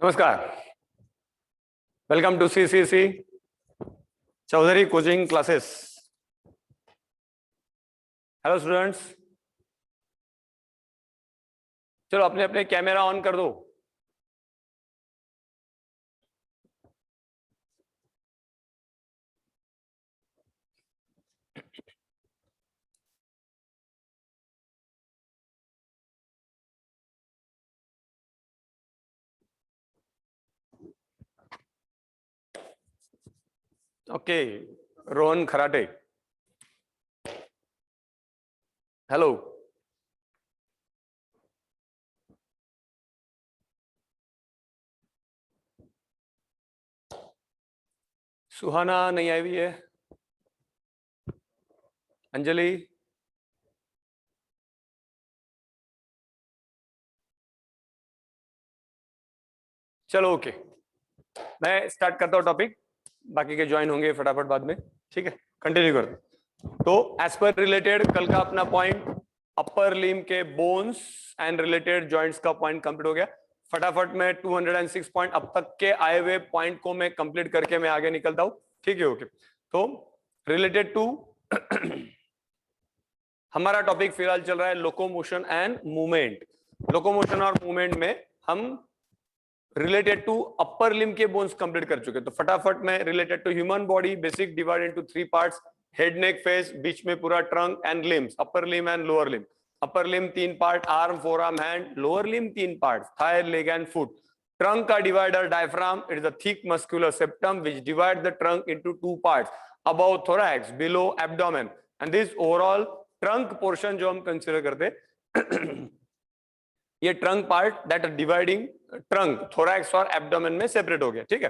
नमस्कार, welcome to CCC Chaudhary coaching classes. Hello students, चलो अपने अपने कैमरा ऑन कर दो। Okay, Rohan Kharate, hello. सुहाना नहीं आई हुई है। अंजलि, चलो ओके, मैं स्टार्ट करता हूँ टॉपिक, बाकी के ज्वाइन होंगे फटाफट बाद में। ठीक है, कंटिन्यू कर दो। तो एज पर रिलेटेड कल का अपना पॉइंट अपर लिम्ब के बोन्स एंड रिलेटेड जॉइंट्स का पॉइंट कंप्लीट हो गया। फटाफट मैं 206 पॉइंट अब तक के आए हुए पॉइंट को मैं कंप्लीट करके मैं आगे निकलता हूं। ठीक है, ओके। तो रिलेटेड टू हमारा टॉपिक फिलहाल चल रहा है लोकोमोशन एंड मूवमेंट। लोकोमोशन और मूवमेंट में हम रिलेटेड टू अपर लिम्ब के बोन्स कंप्लीट कर चुके। तो फटाफट में related to human body basic divide into 3 parts, head neck face, बीच में पूरा trunk and limbs, upper limb and lower limb. Upper limb 3 part, arm, forearm, hand. Lower limb 3 part, thigh, leg and foot. Trunk का divider diaphragm, it is a thick muscular septum which divide the trunk into 2 parts, above thorax, below abdomen. And this overall trunk portion जो हम consider करते ये trunk part that dividing trunk thorax और abdomen में separate हो गया। ठीक है,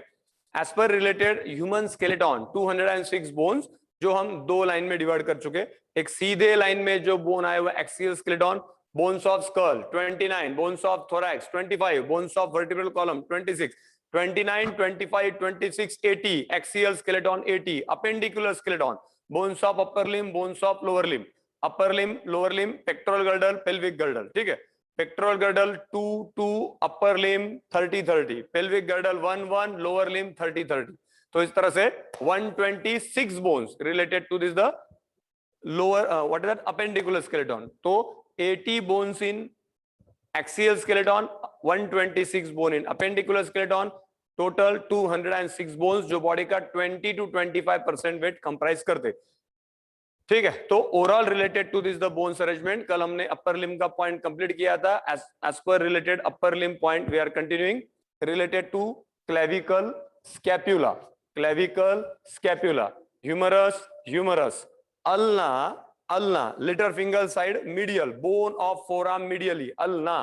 as per related human skeleton 206 bones जो हम 2 लाइन में डिवाइड कर चुके। एक सीधे लाइन में जो बोन आए हुए axial skeleton, bones of skull 29, bones of thorax 25, bones of vertebral column 26, 29, 25, 26, 80, axial skeleton 80, appendicular skeleton, bones of upper limb, bones of lower limb, upper limb, lower limb, pectoral girdle, pelvic girdle. ठीक है, pectoral girdle 2 2, upper limb 30 30, pelvic girdle 1 1, lower limb 30 30। तो इस तरह से 126 bones related to this the lower what is that appendicular skeleton. तो 80 bones in axial skeleton, 126 bone in appendicular skeleton, total 206 bones जो body का 20 to 25% wait comprise करते। ठीक है, तो overall related to this the bones arrangement कल हमने upper limb का पॉइंट कंप्लीट किया था। As per related upper limb point we are continuing related to clavicle scapula, clavicle scapula, humerus humerus, ulna ulna, little finger side medial, bone of forearm medially ulna,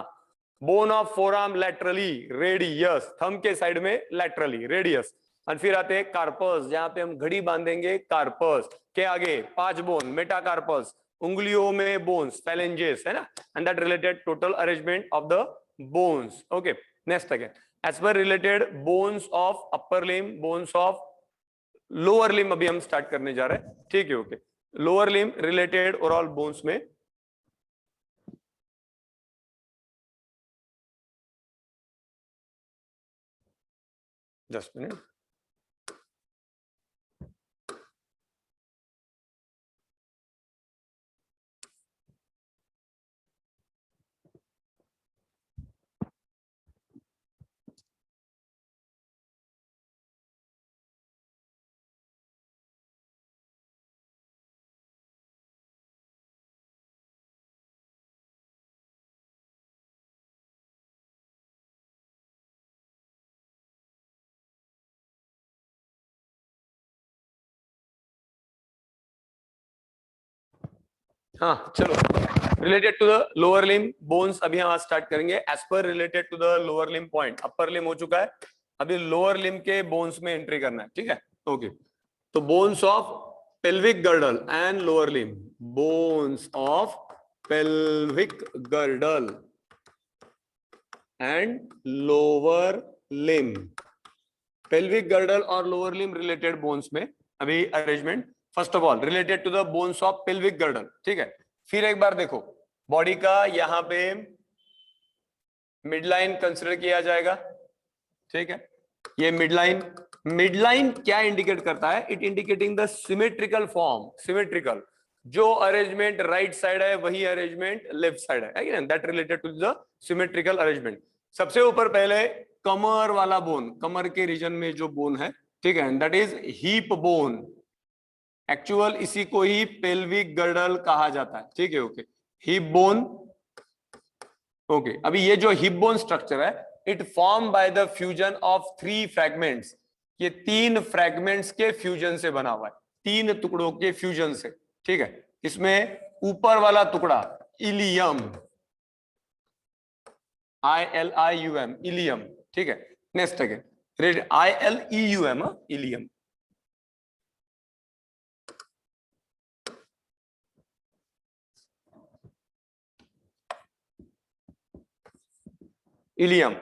bone of forearm laterally radius, thumb के side में laterally radius. और फिर आते हैं corpus, जहां पे हम घड़ी बांधेंगे कार्पस के आगे 5 बोन, मेटाकार्पस, उंगलियों में बोन्स, फैलेंजेस है ना, and that related total arrangement of the bones. Okay, next again as per related bones of upper limb, bones of lower limb अभी हम स्टार्ट करने जा रहे हैं। ठीक है, okay. Lower limb related overall bones में जस्ट मिनट, हाँ चलो, related to the lower limb bones अभी हम आज स्टार्ट करेंगे as per related to the lower limb point. Upper limb हो चुका है, अभी लोअर लिम्ब के बोन्स में एंट्री करना है। ठीक है, ओके। तो bones of pelvic girdle and lower limb, bones of pelvic girdle and lower limb, pelvic girdle और लोअर लिम्ब रिलेटेड बोन्स में अभी arrangement. First of all related to the bones of pelvic girdle. ठीक है, फिर एक बार देखो body का यहां पे मिड लाइन कंसिडर किया जाएगा। ठीक है, ये मिडलाइन। मिडलाइन क्या इंडिकेट करता है? It indicating the symmetrical form, symmetrical, जो अरेंजमेंट राइट साइड है वही अरेंजमेंट लेफ्ट साइड है, that related to the symmetrical arrangement. सबसे ऊपर पहले कमर वाला बोन, कमर के रीजन में जो बोन है, ठीक है, that is heap bone. Actual इसी को ही पेल्विक गर्डल कहा जाता है, ठीक है, ओके, हिप बोन, ओके। अभी ये जो हिप बोन स्ट्रक्चर है, it form by the fusion of 3 fragments, ये 3 फ्रैगमेंट्स के फ्यूजन से बना हुआ है, 3 टुकड़ों के फ्यूजन से, ठीक है। इसमें ऊपर वाला टुकड़ा इलियम, ILIUM, इलियम, ठीक है। Next again ILEUM, ilium. Ilium,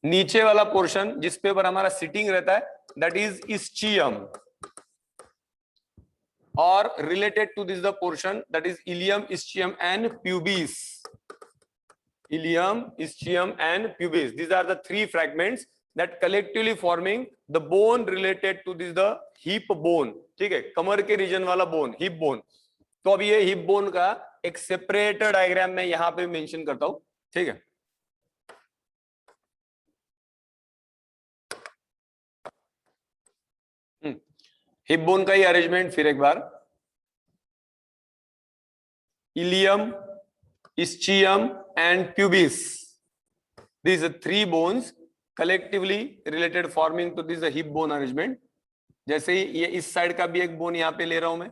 नीचे वाला पोर्शन जिस पे ऊपर हमारा सिटिंग रहता है, दैट इज इस्चियम, और related to this the portion that is ilium, ischium and pubis. Ilium, ischium and pubis, these are the 3 fragments that collectively forming the bone related to this the hip bone, ठीक है, कमर के region वाला bone, hip bone. तो अब ये hip bone का एक separate diagram में यहां पे मेंशन करता हूं, ठीक है। हिप बोन का ही अरेंजमेंट फिर एक बार, ilium, ischium and pubis, these are 3 bones collectively related forming to this hip bone arrangement। जैसे ही ये इस साइड का भी एक बोन यहाँ पे ले रहा हूं मैं,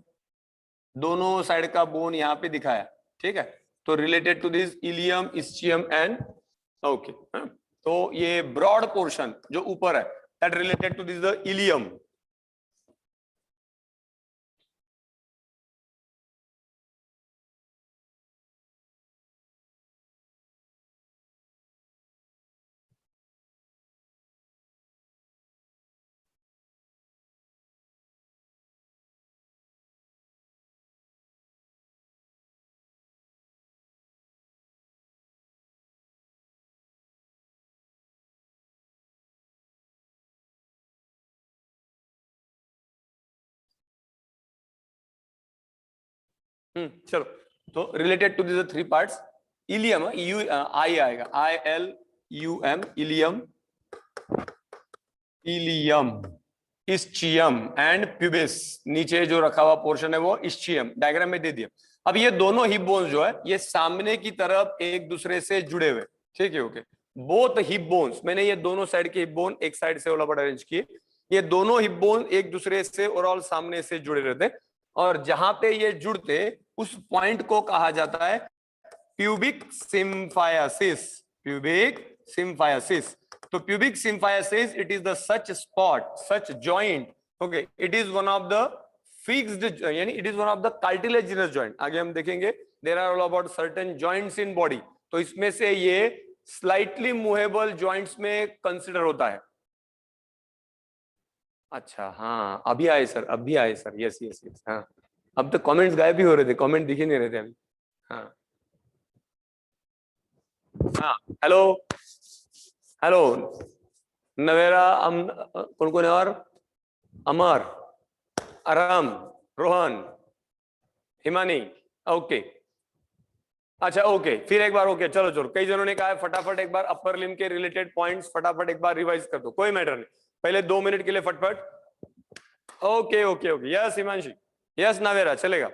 दोनों साइड का बोन यहाँ पे दिखाया, ठीक है, तो related to this ilium, ischium and, okay. तो ये ब्रॉड पोर्शन जो ऊपर है, that related to this the ilium. चलो, तो related to this 3 parts, ilium, U I आएगा, ILUM, ilium, ilium, ischium and pubis, नीचे जो रखा हुआ पोर्शन है वो इस्चियम, डायग्राम में दे दिया। अब ये दोनों हिप बोन्स जो है, ये सामने की तरफ एक दूसरे से जुड़े हुए, ठीक है, ओके। बोथ हिप बोन्स, मैंने ये दोनों साइड के हिप बोन एक साइड से ओला बड़ा अरेंज किए, ये दोनों हिप बोन एक दूसरे से ओवरऑल सामने से जुड़े रहते, और जहां पे ये जुड़ते उस पॉइंट को कहा जाता है प्यूबिक सिम्फायसिस, प्यूबिक सिम्फायसिस। तो pubic symphysis, it is the such spot, such joint, okay, it is one of the fixed, यानी it is one of the cartilaginous joint. आगे हम देखेंगे, there are all about certain joints in body, तो इसमें से ये slightly movable joints में consider होता है। अच्छा, हाँ, अभी आए सर, अभी आए सर, यस यस यस, हाँ, अब तो कमेंट्स गायब भी हो रहे थे, कमेंट दिख ही नहीं रहे थे अभी। हाँ हाँ, हेलो हेलो, नवेरा, कौन कौन है, और अमर, आराम, रोहन, हिमानी, ओके, अच्छा, ओके, फिर एक बार, ओके, चलो चलो, कई जनों ने कहा है फटाफट एक बार अपर लिम्ब के रिलेटेड पॉइंट्स फटाफट एक बार रिवाइज कर दो, कोई मैटर नहीं, पहले 2 मिनट के लिए फटफट, okay okay okay, yes Himanshi, yes Navera, चलेगा।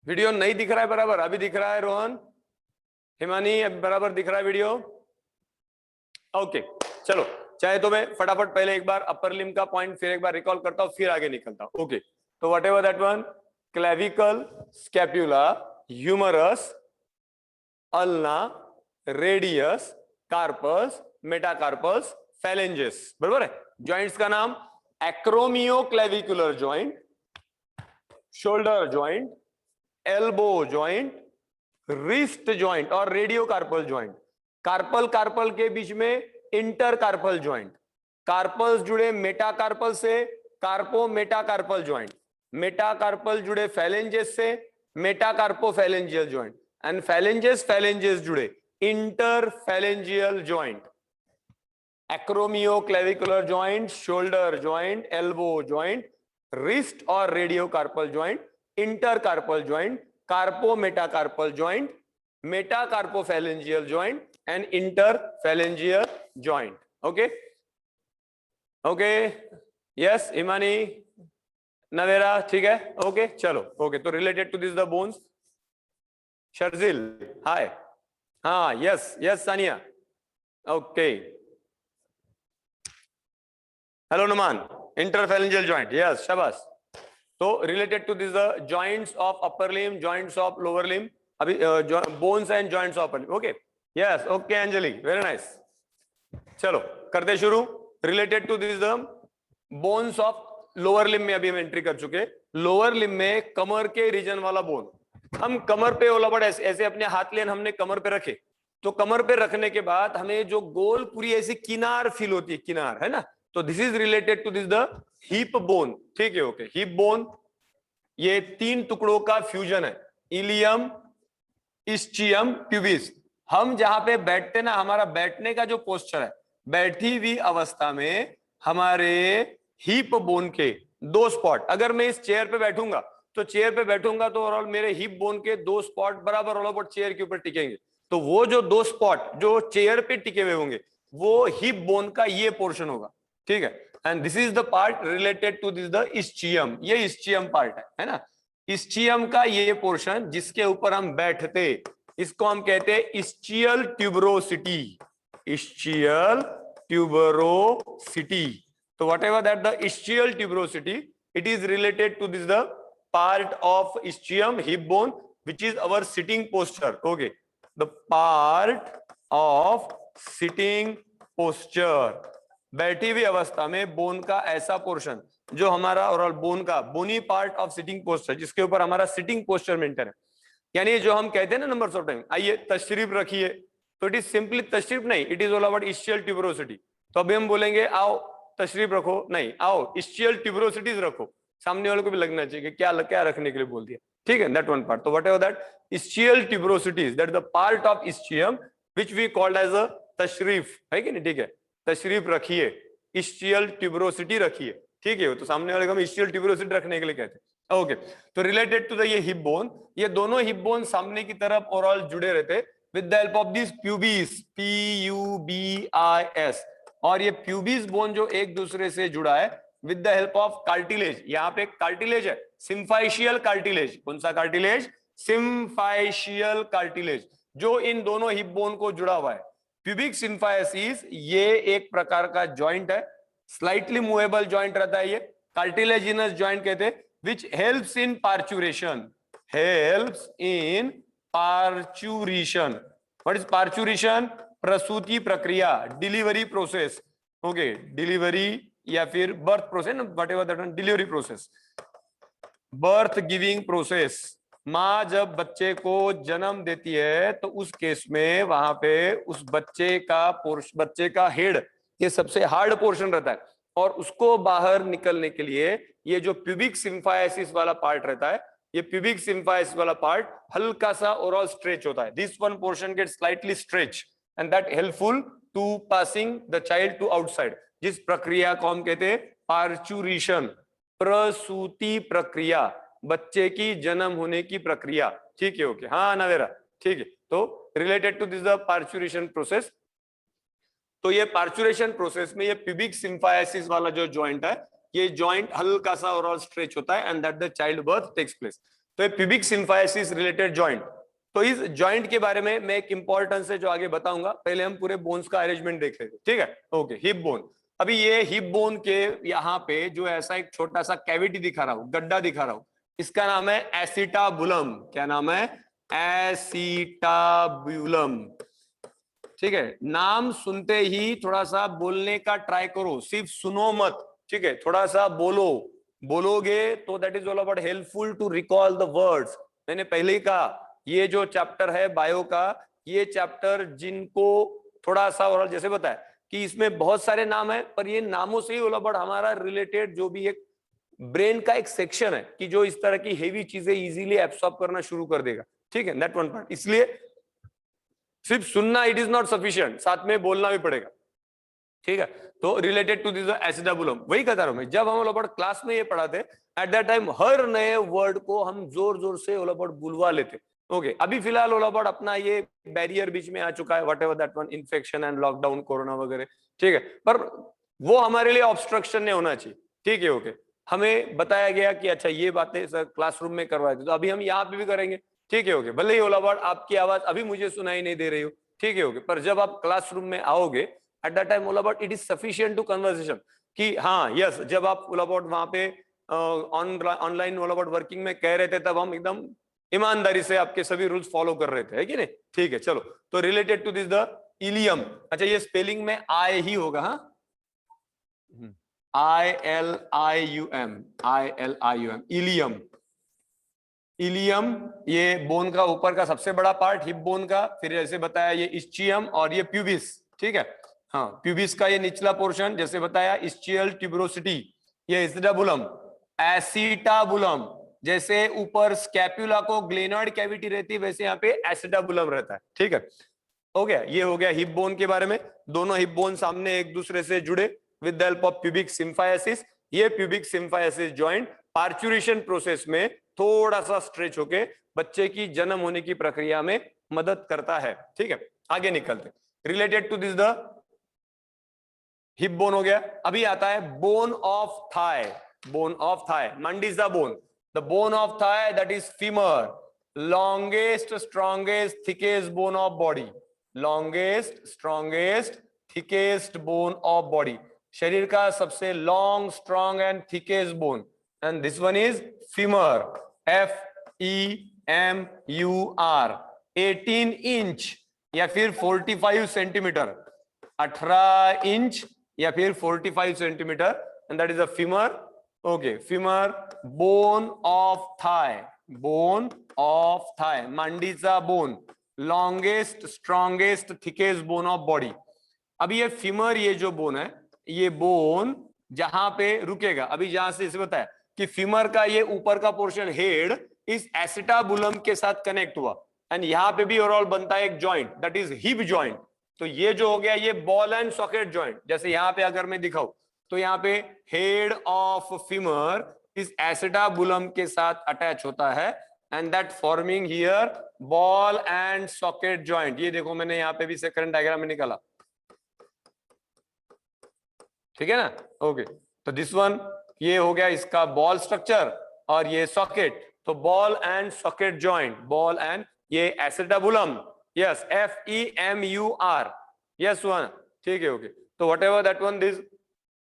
वीडियो नहीं दिख रहा है बराबर? अभी दिख रहा है रोहन, हिमानी, अभी बराबर दिख रहा है वीडियो? ओके, चलो, चाहे तो मैं फटाफट पहले एक बार अपर लिम्ब का पॉइंट फिर एक बार रिकॉल करता हूं, फिर आगे निकलता हूं। ओके, तो whatever that one, clavicle, scapula, humerus, ulna, radius, carpus, metacarpus, phalanges, बराबर है। जॉइंट्स का नाम acromioclavicular joint, shoulder joint, elbow joint, wrist joint और रेडियोकार्पल जॉइंट। कार्पल कार्पल के बीच में इंटरकार्पल जॉइंट, कार्पल्स जुड़े मेटाकार्पल से, कार्पो मेटाकार्पल जॉइंट, मेटाकार्पल जुड़े फैलेंजेस से, metacarpophalangeal joint, and phalanges जुड़े interphalangeal joint, acromioclavicular joint, shoulder joint, elbow joint, wrist or radiocarpal joint, intercarpal joint, carpometacarpal joint, metacarpophalangeal joint and interphalangeal joint. Okay, okay, yes Imani, Navera, ठीक है, okay, चलो, okay, तो related to this the bones. Sharzil, hi. हाँ, yes, yes Sania, okay. Hello Numan, interphalangeal joint, yes, Shabas. So related to this the joints of upper limb, joints of lower limb, अभी bones and joints of upper limb. Okay, yes, okay Anjali, very nice. चलो करते शुरू. Related to this the bones of lower limb में अभी हम entry कर चुके. Lower limb में कमर के रीजन वाला बोन, हम कमर पे ओलाबड़ ऐसे अपने हाथ लेन हमने कमर पे रखे, तो कमर पे रखने के बाद हमें जो गोल पूरी ऐसी किनार फील होती है, किनार है ना, तो this is related to this the hip bone. ठीक है, ओके. हिप बोन ये तीन टुकड़ों का फ्यूजन है, इलियम, इस्चियम, प्यूबिस. हम जहां पे बैठते ना, हमारा बैठने का जो पोस्चर है, बैठी हुई अवस्था में हमारे हिप बोन के दो स्पॉट, अगर मैं इस चेयर पे बैठूंगा तो चेयर पे बैठूंगा तो ओवरऑल मेरे हिप बोन के दो स्पॉट बराबर ऑल ओवर चेयर के ऊपर टिकेंगे. तो वो जो दो स्पॉट जो चेयर पे टिके हुए होंगे वो हिप बोन का ये पोर्शन होगा. ठीक है, and this is the part related to this the ischium. ये इस्चियम पार्ट है ना, इस्चियम का ये पोर्शन जिसके ऊपर हम बैठते, इसको हम कहते हैं इस्चियल ट्यूबरोसिटी. Ischial tuberosity. तो whatever that the ischial tuberosity, it is related to this the part of ischium, hip bone, which is our sitting posture. Okay, the part of sitting posture, बैठी हुई अवस्था में bone का ऐसा portion जो हमारा overall bone का बोनी part of sitting posture, जिसके ऊपर हमारा सिटिंग पोस्चर मेंटेन है. यानी जो हम कहते हैं ना नंबर्स ऑफ टाइम, आइए तशरीफ रखिए, तो इट इज सिंपली तशरीफ नहीं, it is all about ischial tuberosity. तो अभी हम बोलेंगे आओ तशरीफ रखो, नहीं आओ ischial tuberosities रखो, सामने वाले को भी लगना चाहिए कि क्या क्या रखने के लिए बोल दिया. ठीक है, दैट वन पार्ट. तो whatever that ischial tuberosities, that the part of ischium which we called as a तशरीफ, है कि नहीं. ठीक है, तशरीफ रखिए, ischial tuberosity रखिए. ठीक है, तो सामने वाले को हम ischial tuberosity रखने के लिए कहते हैं. ओके, तो रिलेटेड टू द ये हिप बोन, ये दोनों हिप बोन सामने की तरफ ओवरऑल जुड़े रहते with the help of this pubis, PUBIS. और ये प्यूबिस बोन जो एक दूसरे से जुड़ा है with the help of cartilage. यहाँ पे कार्टिलेज है, सिम्फाइशियल कार्टिलेज. कौन सा कार्टिलेज? सिम्फाइशियल कार्टिलेज, जो इन दोनों हिप बोन को जुड़ा हुआ है. प्यूबिक सिम्फाइसिस ये एक प्रकार का जॉइंट है, स्लाइटली मूवेबल जॉइंट रहता है ये, कार्टिलेजिनस जॉइंट कहते हैं, which helps in parturition. Helps in parturition. What is parturition? प्रसूति प्रक्रिया, डिलीवरी प्रोसेस. ओके, डिलीवरी या फिर birth process, whatever that, delivery process, birth giving process. माँ जब बच्चे को जन्म देती है तो उस केस में वहां पे उस बच्चे का हेड, ये सबसे हार्ड पोर्शन रहता है, और उसको बाहर निकलने के लिए ये जो प्यूबिक सिम्फाइसिस वाला पार्ट रहता है, ये प्यूबिक सिम्फाइसिस वाला पार्ट हल्का सा ओवरऑल स्ट्रेच होता है. This one portion get slightly stretch and that helpful to passing the child to outside. जिस प्रक्रिया को हम कहते हैं पार्चुरेशन, प्रसूति प्रक्रिया, बच्चे की जन्म होने की प्रक्रिया. ठीक है, ओके. हाँ नवेरा, ठीक है. तो related to this the parturition process. तो ये पार्चुरेशन प्रोसेस में ये प्यूबिक सिम्फाइसिस वाला जो जॉइंट है, ये जॉइंट हल्का सा ओवरऑल स्ट्रेच होता है, and that the child birth takes place. तो ये प्यूबिक सिम्फाइसिस रिलेटेड जॉइंट. तो इस जॉइंट के बारे में मैं एक इंपॉर्टेंस है जो आगे बताऊंगा, पहले हम पूरे बोन्स का अरेंजमेंट देख लेते हैं. ठीक है, ओके. हिप बोन, अभी ये हिप बोन के यहाँ पे जो ऐसा एक छोटा सा कैविटी दिखा रहा हूं, गड्ढा दिखा रहा हूं, इसका नाम है एसिटाबुलम. क्या नाम है? एसिटाबुलम. ठीक है, नाम सुनते ही थोड़ा सा बोलने का ट्राई करो, सिर्फ सुनो मत. ठीक है, थोड़ा सा बोलो, बोलोगे तो that is all about helpful to recall the words. मैंने पहले ही कहा, ये जो चैप्टर है बायो का, ये चैप्टर जिनको थोड़ा सा और जैसे बताया कि इसमें बहुत सारे नाम है, पर ये नामों से ही ओलाबड़ हमारा रिलेटेड जो भी एक ब्रेन का एक सेक्शन है कि जो इस तरह की हेवी चीजें इजीली एब्सॉर्ब करना शुरू कर देगा. ठीक है, दैट वन पार्ट. इसलिए सिर्फ सुनना इट इज नॉट सफिशिएंट, साथ में बोलना भी पड़ेगा, ठीक है। तो रिलेटेड टू दिस एसिटाबुलम, वही कहता रहा मैं, जब हम ओलापड़ क्लास में ये पढ़ाते एट दैट टाइम हर नए वर्ड को हम जोर जोर से ओलापड़ बुलवा लेते। ओके, अभी फिलहाल ओलापड़ अपना ये बैरियर बीच में आ चुका है, what ever that one, infection and lockdown, corona वगैरह, ठीक है, पर वो हमारे लिए ऑब्स्ट्रक्शन नहीं होना चाहिए, ठीक है। ओके, हमें बताया गया कि अच्छा ये बातें सर क्लासरूम में करवाए थे, तो अभी हम यहाँ पे भी करेंगे, ठीक है। ओके, भले ही ओलापड़ आपकी आवाज अभी मुझे सुनाई नहीं दे रही हो, ठीक है। ओके, पर जब आप क्लासरूम में आओगे एट दैट टाइम ओलापड़ it is sufficient to conversation, कि हाँ यस, जब आप ओलापड़ वहां पे ऑनलाइन ओलापड़ वर्किंग में कह रहे थे तब हम एकदम ईमानदारी से आपके सभी रूल्स फॉलो कर रहे थे, है कि नहीं, ठीक है। चलो, तो related to this the ilium, अच्छा ये स्पेलिंग में आई ही होगा, हाँ, ILIUM, ILIUM, इलियम। इलियम ये बोन का ऊपर का सबसे बड़ा पार्ट, हिप बोन का, फिर जैसे बताया ये इस्चियम और ये प्यूबिस, ठीक है। हाँ, प्यूबिस का ये निचला पोर्शन, जैसे बताया इस्चियल ट्यूबरोसिटी, ये एसिटाबुलम, एसिटाबुलम, जैसे ऊपर स्कैपुला को ग्लेनॉइड कैविटी रहती है वैसे यहाँ पे एसिटाबुलम रहता है, ठीक है। हो गया, ये हो गया हिप बोन के बारे में। दोनों हिप बोन सामने एक दूसरे से जुड़े with the help of pubic symphysis. ये pubic symphysis joint parturition process में थोड़ा सा स्ट्रेच होके बच्चे की जन्म होने की प्रक्रिया में मदद करता है, ठीक है। आगे निकलते, related to this the hip bone हो गया। अभी आता है bone of thigh, bone of thigh, मंडिजा bone, the bone of thigh that is femur, longest strongest thickest bone of body, longest strongest thickest bone of body, शरीर का सबसे long strong and thickest bone, and this one is femur, FEMUR, 18 inch या फिर 45 centimetre, 18 inch या फिर 45 centimetre, and that is a femur. Okay, femur, bone of thigh, bone of thigh, मंडीजा bone, longest strongest thickest bone of body. अभी ये femur, ये जो bone है, ये बोन जहां पे रुकेगा, अभी जहां से इसे बताया कि फीमर का ये ऊपर का पोर्शन हेड इस एसिटाबुलम के साथ कनेक्ट हुआ, एंड यहां पे भी ओवरऑल बनता है एक joint that is hip joint. तो ये जो हो गया ये बॉल एंड सॉकेट जॉइंट, जैसे यहां पे अगर मैं दिखाऊं तो यहाँ पे हेड ऑफ फीमर इस एसिटाबुलम के साथ अटैच होता है, and that forming here ball and socket joint. ये देखो मैंने यहाँ पे भी सेकंड डायग्राम में निकाला, ठीक है ना। ओके, तो दिस वन, ये हो गया इसका बॉल स्ट्रक्चर और ये सॉकेट, तो ball and socket joint, ball and ये acetabulum, yes, FEMUR, yes one, ठीक है। ओके, तो whatever that one, this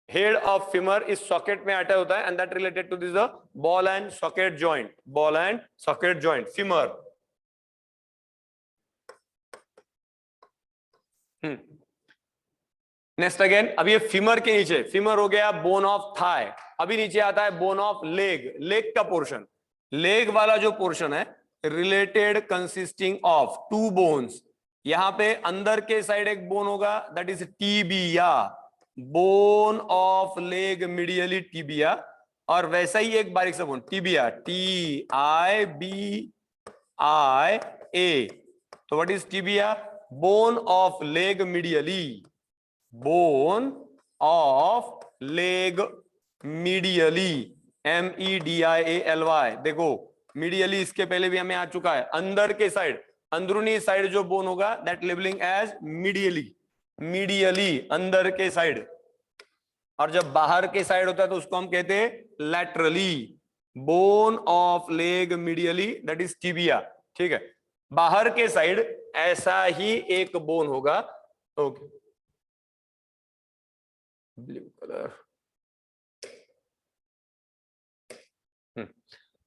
head of femur इस सॉकेट में अटैच होता है, and that related to this the ball and socket joint, ball and socket joint, femur. Next again, अब ये femur के नीचे, फीमर हो गया बोन ऑफ थाई, अभी नीचे आता है बोन ऑफ लेग, लेग का पोर्शन, लेग वाला जो पोर्शन है related consisting of two bones. यहां पे अंदर के साइड एक बोन होगा that is tibia, bone of leg medially tibia, और वैसा ही एक बारीक सा बोन टिबिया, TIBIA। तो what is tibia? Bone of leg medially, bone of leg medially, MEDIALY। देखो मीडियली इसके पहले भी हमें आ चुका है, अंदर के साइड, अंदरूनी साइड जो बोन होगा that labelling as medially, medially अंदर के साइड, और जब बाहर के साइड होता है तो उसको हम कहते हैं laterally, bone of leg medially that is tibia, ठीक है। बाहर के साइड ऐसा ही एक बोन होगा, ओके, ब्लू कलर,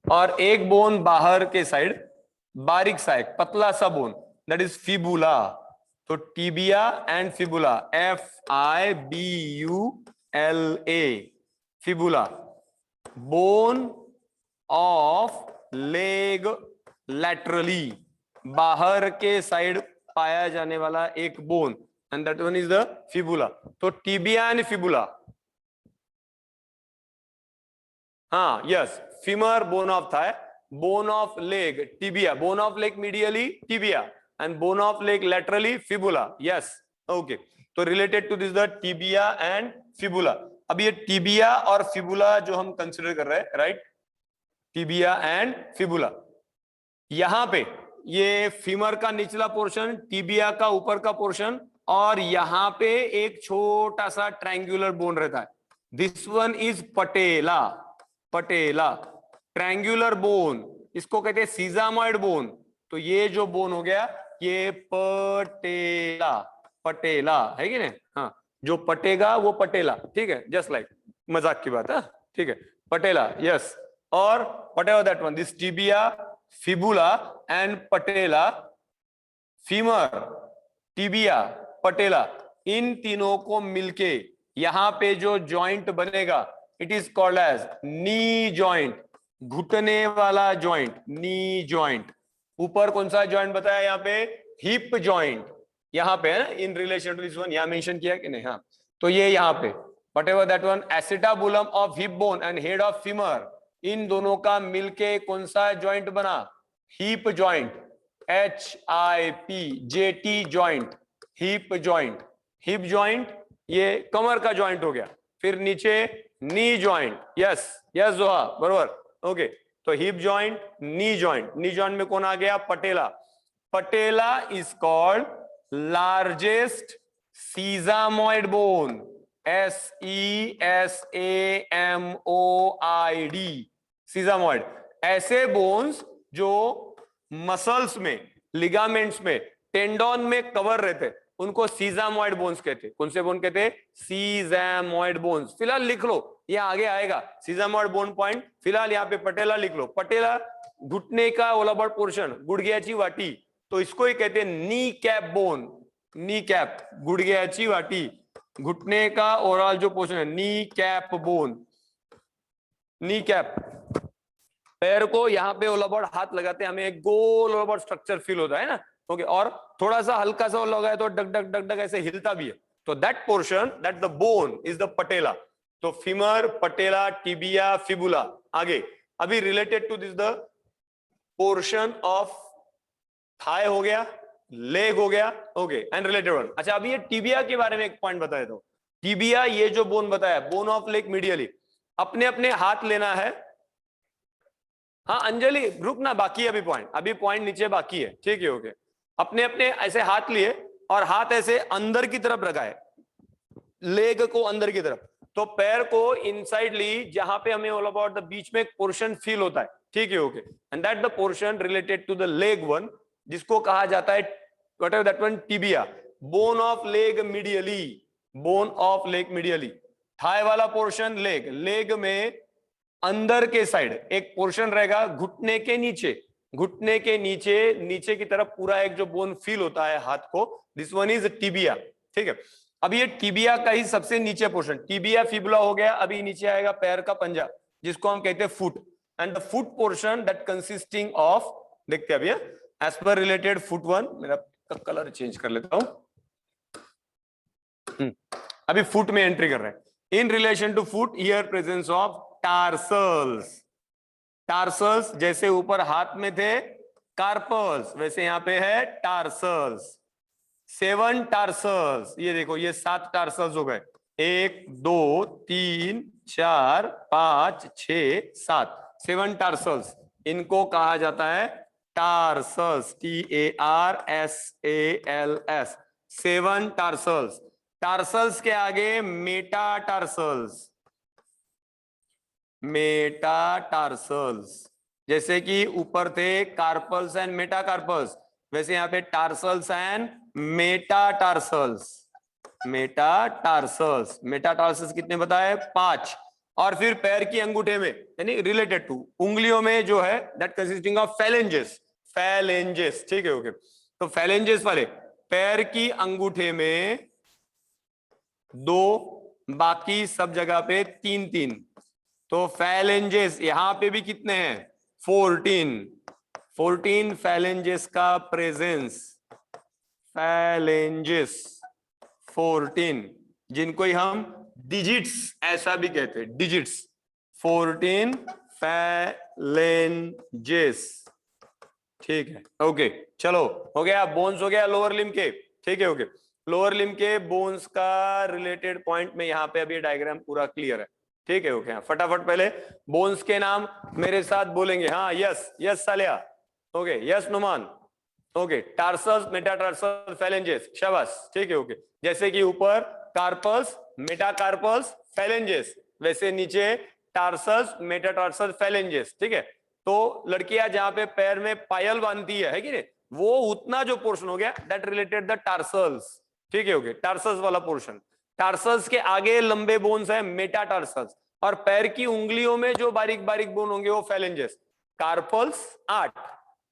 और एक बोन बाहर के साइड बारीक सा एक पतला सा बोन दैट इज फिबुला। तो tibia and fibula, FIBULA, fibula, bone of leg laterally, बाहर के साइड पाया जाने वाला एक bone, and that one is the fibula. तो टिबिया एंड फिबुला, हाँ yes, femur bone of thigh, bone of leg tibia, bone of leg medially tibia, and bone of leg laterally fibula. Yes, okay. तो related to this the tibia and fibula. अब ये tibia और fibula जो हम consider कर रहे हैं, right, tibia and fibula, यहां पे ये फीमर का निचला पोर्शन, टिबिया का ऊपर का पोर्शन, और यहां पे एक छोटा सा ट्रायंगुलर बोन रहता है. This one is patella. Patella triangular bone, इसको कहते हैं सीजामॉइड बोन. तो ये जो बोन हो गया ये पटेला. पटेला है कि नहीं? हाँ, जो पटेगा वो पटेला. ठीक है, जस्ट लाइक मजाक की बात है. ठीक है, पटेला. यस. और whatever that one, this tibia, fibula and patella, femur, tibia, patella, इन तीनों को मिलके यहां पे जो जॉइंट बनेगा, it is called as knee joint. घुटने वाला जॉइंट, नी जॉइंट. ऊपर कौन सा जॉइंट बताया यहाँ पे? Hip joint. यहाँ पे है ना, in relation to this one, यहाँ मेंशन किया कि नहीं? हाँ, तो ये यहाँ पे whatever that one, acetabulum of hip bone and head of femur, इन दोनों का मिलके कौन सा जॉइंट बना? Heap joint. HIP joint, heap joint. Hip joint ये कमर का जॉइंट हो गया. फिर नीचे नी जॉइंट. यस यस जोहा, बरोबर. ओके, तो hip joint, knee joint. Knee joint में कौन आ गया? Patella. Patella is called largest sesamoid bone. SESAMOID, sesamoid. ऐसे बोन्स जो मसल्स में, लिगामेंट्स में, टेंडोन में कवर रहते, उनको सीजामॉइड बोन्स कहते. कौन से बोन कहते? सीजामॉइड बोन्स. फिलहाल लिख लो, ये आगे आएगा सीजामॉइड बोन पॉइंट. फिलहाल यहाँ पे पटेला लिख लो. पटेला घुटने का ओलाबड़ पोर्शन, गुडघ्याची वाटी, तो इसको ही कहते हैं kneecap bone. Kneecap, गुडघ्याची वाटी, घुटने का ओवरऑल जो पोर्शन है, kneecap bone. Kneecap. पैर को यहाँ पे ओलाबड़ हाथ लगाते हैं, हमें एक गोल ओलाबड़ स्ट्रक्चर फील होता है ना. ओके, और थोड़ा सा हल्का सा लगाए तो डग डग डग डग ऐसे हिलता भी है. तो that portion, that the bone is the patella. तो फीमर, पटेला, टिबिया, फिबुला. आगे अभी related to this the portion of thigh हो गया, लेग हो गया. Okay, and related one. अच्छा, अभी ये टिबिया के बारे में एक पॉइंट बताया. तो टिबिया, ये जो बोन बताया, बोन ऑफ लेग मीडियली, अपने अपने हाथ लेना है. हाँ अंजलि, रुक ना, बाकी है अभी पॉइंट. अभी पॉइंट नीचे बाकी है. ठीक है, ओके. अपने अपने ऐसे हाथ लिए और हाथ ऐसे अंदर की तरफ लगाए, लेग को अंदर की तरफ. तो पैर को इनसाइड ली, जहां पे हमें ऑल अबाउट द बीच में एक पोर्शन फील होता है. ठीक है, okay. And that the portion related to the leg one, जिसको कहा जाता है whatever that one, tibia. Bone of leg medially, bone of leg medially. Thigh वाला पोर्शन लेग, लेग में अंदर के साइड एक पोर्शन रहेगा, घुटने के नीचे, घुटने के नीचे, नीचे की तरफ पूरा एक जो बोन फील होता है हाथ को, दिस वन इज टिबिया. ठीक है. अब ये टिबिया का ही सबसे नीचे पोर्शन, टिबिया फिबुला हो गया. अभी नीचे आएगा पैर का पंजा, जिसको हम कहते हैं foot. And the foot portion that consisting of, देखते हैं अभी as per related foot one. मेरा कलर चेंज कर लेता हूं. अभी फुट में एंट्री कर रहे हैं. In relation to foot, here presence of tarsals. Tarsals जैसे ऊपर हाथ में थे कार्पल्स, वैसे यहां पे है टार्सल्स. 7 टार्सल्स. ये देखो, ये 7 टार्सल्स हो गए. 1 2 3 4 5 6 7, 7 टार्सल्स. इनको कहा जाता है टार्सल्स. TARSALS, 7 tarsals. टार्सल्स के आगे मेटाटार्सल्स. मेटाटार्सल्स, जैसे कि ऊपर थे कार्पल्स एंड मेटाकार्पल्स, वैसे यहाँ पे tarsals and metatarsals. Metatarsals. Metatarsals कितने बताए? 5. और फिर पैर की अंगूठे में, यानी रिलेटेड टू उंगलियों में जो है, that consisting of phalanges. Phalanges. ठीक है, ओके. तो फैलेंजेस वाले पैर की अंगूठे में 2, बाकी सब जगह पे 3-3. तो फैलेंजेस यहां पे भी कितने हैं? 14 फैलेंजेस का प्रेजेंस. फैलेंजेस 14, जिनको ही हम डिजिट्स ऐसा भी कहते हैं, डिजिट्स. 14 फैलेंजेस. ठीक है, ओके चलो हो गया, बोन्स हो गया लोअर लिम्ब के, ठीक है ओके। लोअर लिम्ब के बोन्स का रिलेटेड पॉइंट में यहाँ पे अभी डायग्राम पूरा क्लियर है, ठीक है ओके। फटाफट पहले बोन्स के नाम मेरे साथ बोलेंगे, हाँ yes yes Saliya, okay yes Numan, okay tarsus metatarsal phalanges, शाबाश, ठीक है ओके। जैसे कि ऊपर कार्पस मेटाकार्पस फेलेंजेस, वैसे नीचे टार्सस मेटाटार्सल फेलेंजेस, ठीक है। तो लड़कियां जहां पे पैर में पायल बांधती है कि नहीं, वो उतना जो पोर्शन हो गया दैट रिलेटेड द टार्सल्स, ठीक है ओके, टार्सल्स वाला पोर्शन। टार्सल्स के आगे लंबे बोन्स है मेटाटार्सल्स, और पैर की उंगलियों में जो बारीक बारीक बोन होंगे वो phalanges. Carpals 8,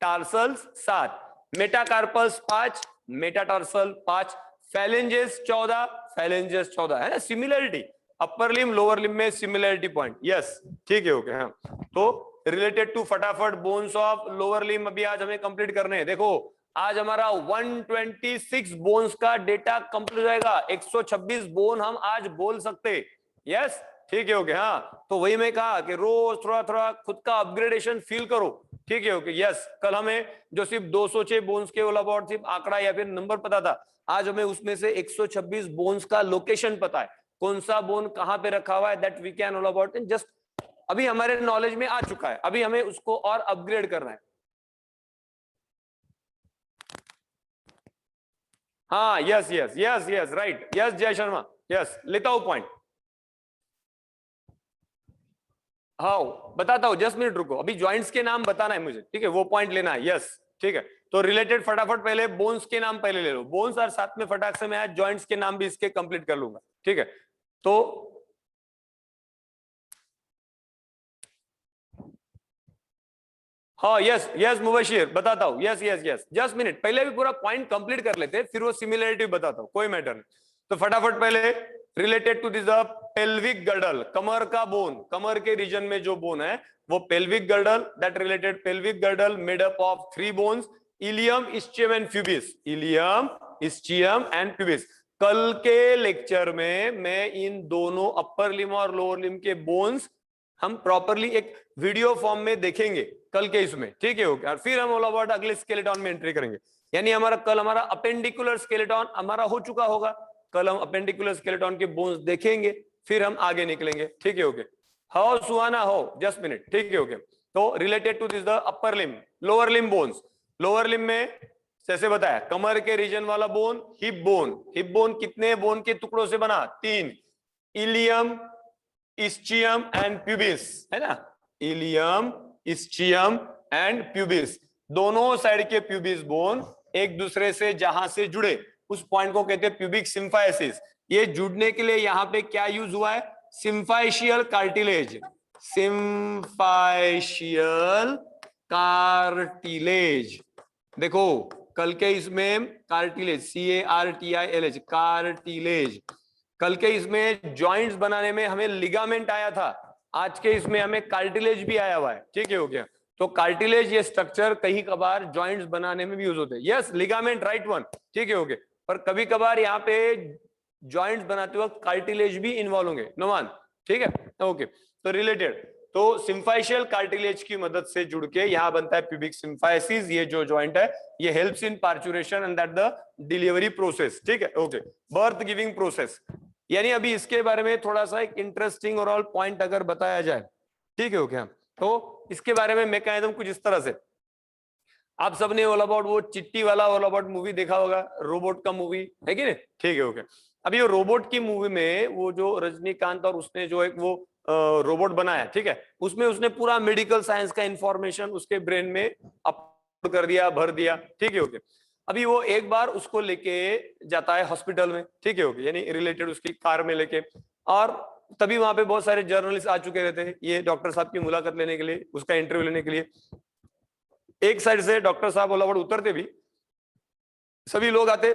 tarsals 7, metacarpals 5, metatarsal 5, phalanges 14, phalanges 14, है ना similarity, upper limb lower limb में सिमिलरिटी पॉइंट, यस ठीक है ओके। हाँ तो रिलेटेड टू फटाफट बोन्स ऑफ लोअर लिम्ब अभी आज हमें कंप्लीट करने हैं। देखो आज हमारा 126 बोन्स का डेटा कंप्लीट हो जाएगा, 126 बोन हम आज बोल सकते, यस ठीक है ओके। हाँ तो वही मैं कहा कि रोज थोड़ा थोड़ा खुद का अपग्रेडेशन फील करो, ठीक है ओके यस। कल हमें जो सिर्फ 206 बोन्स के ओल अबाउट सिर्फ आंकड़ा या फिर नंबर पता था, आज हमें उसमें से 126 बोन्स का लोकेशन पता है, कौन सा बोन कहां पे रखा हुआ है, that we can all about in just, अभी हमारे नॉलेज में आ चुका है, अभी हमें उसको और अपग्रेड करना है। हाँ yes yes yes yes right, yes जय शर्मा, यस लेता हूं पॉइंट, हाँ बताता हूं, 10 मिनट रुको, अभी ज्वाइंट्स के नाम बताना है मुझे, ठीक है वो पॉइंट लेना है, यस ठीक है। तो रिलेटेड फटाफट पहले बोन्स के नाम पहले ले लो, बोन्स और साथ में फटाक से मैं आज ज्वाइंट्स के नाम भी इसके कंप्लीट कर लूंगा, ठीक है। तो हाँ यस यस मुबशिर बताता हूँ, यस यस यस 10 मिनट पहले भी पूरा पॉइंट कंप्लीट कर लेते, फिर वो सिमिलरिटी बताता हूँ, कोई मैटर नहीं। तो फटाफट पहले related to this pelvic girdle, कमर का बोन, कमर के रीजन में जो बोन है वो pelvic girdle, that related pelvic girdle made up of 3 bones, ilium ischium and pubis, ilium ischium and pubis. कल के लेक्चर में मैं इन दोनों अपर लिम्ब और लोअर लिम्ब के बोन्स हम प्रॉपरली एक वीडियो फॉर्म में देखेंगे कल के इसमें, ठीक है ओके। और फिर हम ऑल अबाउट अगले स्केलेटन में एंट्री करेंगे, यानी हमारा कल हमारा अपेंडिकुलर स्केलेटन हमारा हो चुका होगा, कल हम अपेंडिकुलर स्केलेटन के बोन्स देखेंगे, फिर हम आगे निकलेंगे, ठीक है ओके। हाउ सुहाना हो 10 मिनट, ठीक है ओके। तो related to this the upper limb lower limb bones, lower limb में जैसे बताया कमर के रीजन वाला bone hip bone, hip bone कितने बोन के टुकड़ों से बना, 3, इलियम इस्चियम एंड प्यूबिस, है ना, इलियम इस्चियम एंड प्यूबिस, दोनों साइड के प्यूबिस बोन एक दूसरे से जहां से जुड़े उस पॉइंट को कहते हैं प्यूबिक सिम्फाइसिस। ये जुड़ने के लिए यहाँ पे क्या यूज हुआ है, सिम्फाइशियल कार्टिलेज, सिम्फाइशियल कार्टिलेज। देखो कल के इसमें कार्टिलेज CARTILH कार्टिलेज, कल के इसमें जॉइंट्स बनाने में हमें लिगामेंट आया था, आज के इसमें हमें कार्टिलेज भी आया हुआ है, ठीक है हो गया। तो कार्टिलेज ये स्ट्रक्चर कहीं कभार जॉइंट्स बनाने में भी यूज होते हैं, यस लिगामेंट राइट वन, ठीक है हो गया। पर कभी कभार यहाँ पे जॉइंट्स बनाते वक्त कार्टिलेज भी इन्वॉल्व होंगे नोमान, ठीक है ओके। तो रिलेटेड तो सिम्फाइशियल कार्टिलेज की मदद से जुड़ के यहाँ बनता है प्यूबिक सिम्फाइसिस, ये जो जॉइंट है ये helps in parturition and that the delivery process, ठीक है ओके, बर्थ गिविंग प्रोसेस। यानी अभी इसके बारे में थोड़ा सा एक इंटरेस्टिंग और ऑल पॉइंट अगर बताया जाए, ठीक है ओके। तो इसके बारे में मैकेनिज्म कुछ इस तरह से, आप सबने ऑल अबाउट वो चिट्टी वाला ऑल अबाउट मूवी देखा होगा, रोबोट का मूवी है कि नहीं, ठीक है ओके। अभी वो रोबोट की मूवी में वो जो रजनीकांत और उसने जो एक वो रोबोट बनाया, ठीक है, उसमें उसने पूरा मेडिकल साइंस का इंफॉर्मेशन उसके ब्रेन में अपलोड कर दिया, भर दिया, ठीक है ओके। अभी वो एक बार उसको लेके जाता है हॉस्पिटल में, ठीक है ओके, यानी रिलेटेड उसकी कार में लेके, और तभी वहां पे बहुत सारे जर्नलिस्ट आ चुके रहते हैं ये डॉक्टर साहब की मुलाकात लेने के लिए, उसका इंटरव्यू लेने के लिए। एक साइड से डॉक्टर साहब ओलावड़ उतरते भी सभी लोग आते,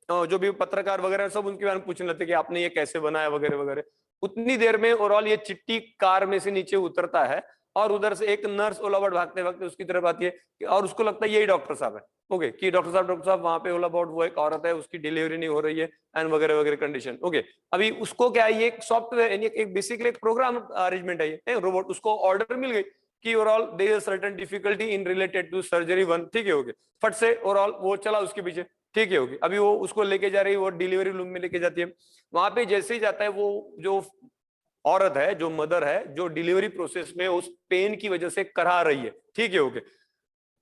जो भी पत्रकार वगैरह सब उनके बारे में पूछने लगते कि आपने ये कैसे बनाया वगैरह वगैरह। उतनी देर में ओवरऑल ये चिट्टी कार में से नीचे उतरता है और उधर से एक नर्स ओलावड़ भागते वक्त उसकी तरफ आती है और उसको लगता है यही डॉक्टर साहब है, ओके, कि डॉक्टर साहब वहां पे ओलावड़ वो एक औरत है उसकी डिलीवरी नहीं हो रही है एंड वगैरह वगैरह कंडीशन, ओके। अभी उसको क्या है, ये सॉफ्टवेयर एक बेसिकली एक प्रोग्राम अरेंजमेंट है, ये रोबोट, उसको ऑर्डर मिल गई कि overall there is certain difficulty in related to surgery 1, ठीक है, ओके, फट से ओवरऑल वो चला उसके पीछे, ठीक है, ओके, अभी वो उसको लेके जा रही है, वो डिलीवरी रूम में लेके जाती है, वहां पे जैसे ही जाता है वो जो औरत है, जो मदर है, जो डिलीवरी प्रोसेस में उस पेन की वजह से करा रही है, ठीक है, ओके,